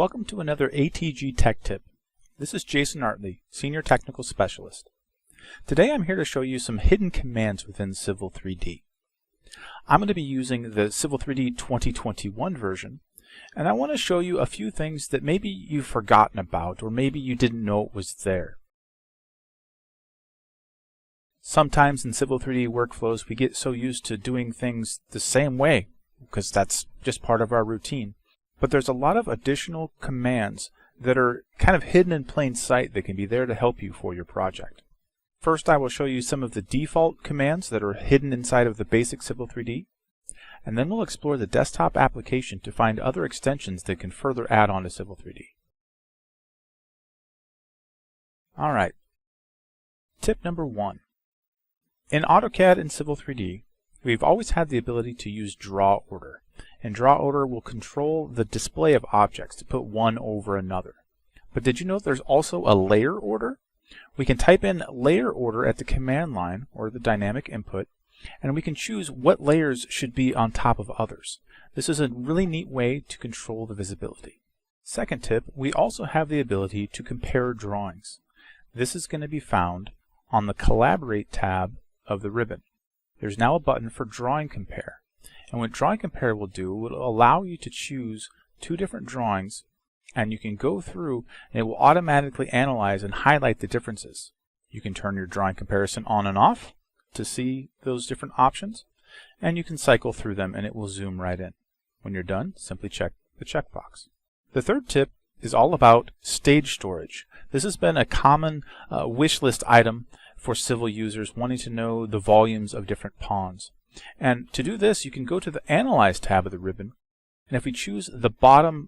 Welcome to another ATG Tech Tip. This is Jason Artley, Senior Technical Specialist. Today I'm here to show you some hidden commands within Civil 3D. I'm going to be using the Civil 3D 2021 version, and I want to show you a few things that maybe you've forgotten about or maybe you didn't know it was there. Sometimes in Civil 3D workflows we get so used to doing things the same way because that's just part of our routine. But there's a lot of additional commands that are kind of hidden in plain sight that can be there to help you for your project. First, I will show you some of the default commands that are hidden inside of the basic Civil 3D, and then we'll explore the desktop application to find other extensions that can further add on to Civil 3D. Alright, tip number 1. In AutoCAD and Civil 3D, we've always had the ability to use draw order. And draw order will control the display of objects to put one over another. But did you know there's also a layer order? We can type in layer order at the command line or the dynamic input, and we can choose what layers should be on top of others. This is a really neat way to control the visibility. Second tip, we also have the ability to compare drawings. This is going to be found on the Collaborate tab of the ribbon. There's now a button for Drawing Compare. And what Drawing Compare will do, it will allow you to choose two different drawings, and you can go through and it will automatically analyze and highlight the differences. You can turn your drawing comparison on and off to see those different options, and you can cycle through them and it will zoom right in. When you're done, simply check the checkbox. The third tip is all about stage storage. This has been a common wish list item for Civil users wanting to know the volumes of different pawns. And to do this, you can go to the Analyze tab of the ribbon, and if we choose the bottom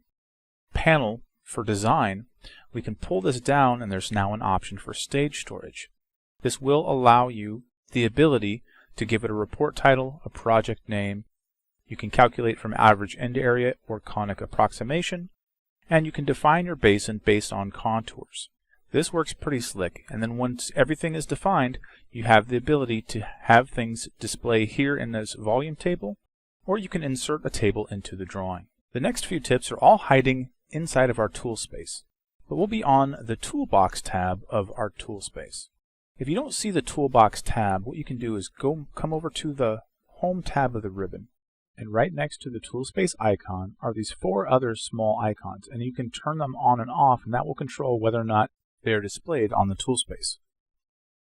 panel for design, we can pull this down and there's now an option for stage storage. This will allow you the ability to give it a report title, a project name. You can calculate from average end area or conic approximation, and you can define your basin based on contours. This works pretty slick, and then once everything is defined, you have the ability to have things display here in this volume table, or you can insert a table into the drawing. The next few tips are all hiding inside of our tool space, but we'll be on the Toolbox tab of our tool space. If you don't see the Toolbox tab, what you can do is come over to the Home tab of the ribbon, and right next to the tool space icon are these 4 other small icons, and you can turn them on and off, and that will control whether or not they are displayed on the tool space.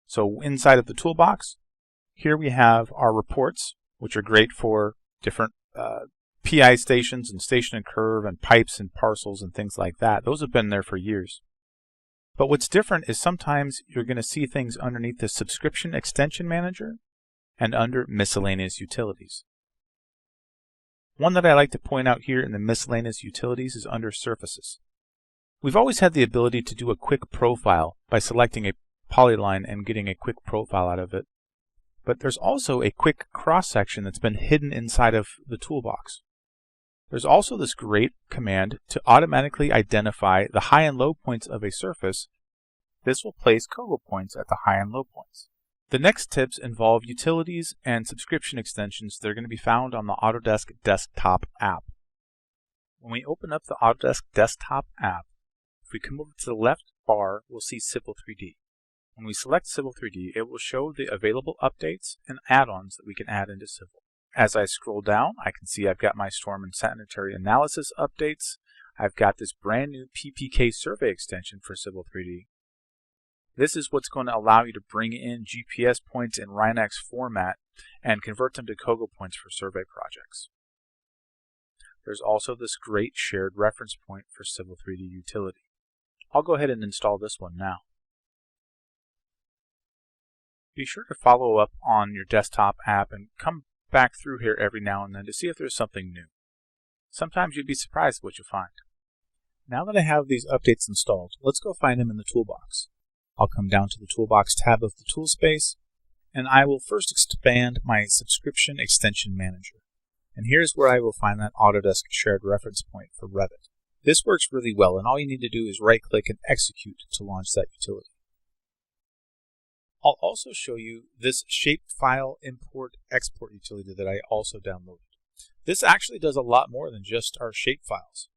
So inside of the toolbox, here we have our reports, which are great for different PI stations and station and curve and pipes and parcels and things like that. Those have been there for years. But what's different is sometimes you're going to see things underneath the Subscription Extension Manager and under Miscellaneous Utilities. One that I like to point out here in the Miscellaneous Utilities is under Surfaces. We've always had the ability to do a quick profile by selecting a polyline and getting a quick profile out of it. But there's also a quick cross-section that's been hidden inside of the toolbox. There's also this great command to automatically identify the high and low points of a surface. This will place Kogo points at the high and low points. The next tips involve utilities and subscription extensions that are going to be found on the Autodesk Desktop app. When we open up the Autodesk Desktop app, if we come over to the left bar, we'll see Civil 3D. When we select Civil 3D, it will show the available updates and add-ons that we can add into Civil. As I scroll down, I can see I've got my storm and sanitary analysis updates. I've got this brand new PPK survey extension for Civil 3D. This is what's going to allow you to bring in GPS points in Rhinox format and convert them to Kogo points for survey projects. There's also this great shared reference point for Civil 3D utility. I'll go ahead and install this one now. Be sure to follow up on your desktop app and come back through here every now and then to see if there's something new. Sometimes you'd be surprised what you'll find. Now that I have these updates installed, let's go find them in the toolbox. I'll come down to the Toolbox tab of the tool space, and I will first expand my Subscription Extension Manager. And here's where I will find that Autodesk Shared Reference Point for Revit. This works really well, and all you need to do is right-click and execute to launch that utility. I'll also show you this Shapefile Import-Export utility that I also downloaded. This actually does a lot more than just our shapefiles.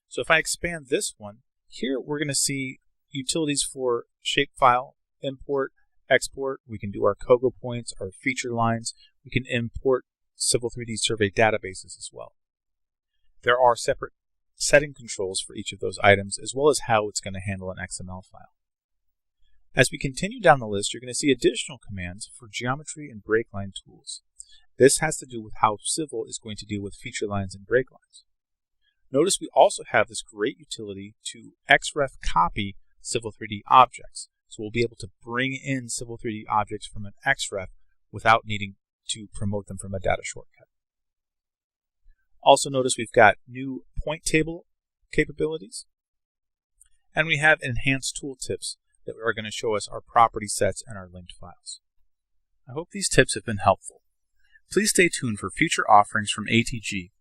So if I expand this one, here we're going to see utilities for shapefile, import, export. We can do our COGO points, our feature lines. We can import Civil 3D survey databases as well. There are separate setting controls for each of those items, as well as how it's going to handle an XML file. As we continue down the list, you're going to see additional commands for geometry and breakline tools. This has to do with how Civil is going to deal with feature lines and breaklines. Notice we also have this great utility to Xref copy Civil 3D objects. So we'll be able to bring in Civil 3D objects from an Xref without needing to promote them from a data shortcut. Also notice we've got new point table capabilities, and we have enhanced tooltips that are going to show us our property sets and our linked files. I hope these tips have been helpful. Please stay tuned for future offerings from ATG.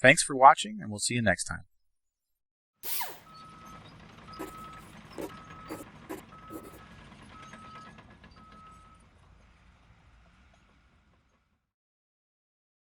Thanks for watching, and we'll see you next time.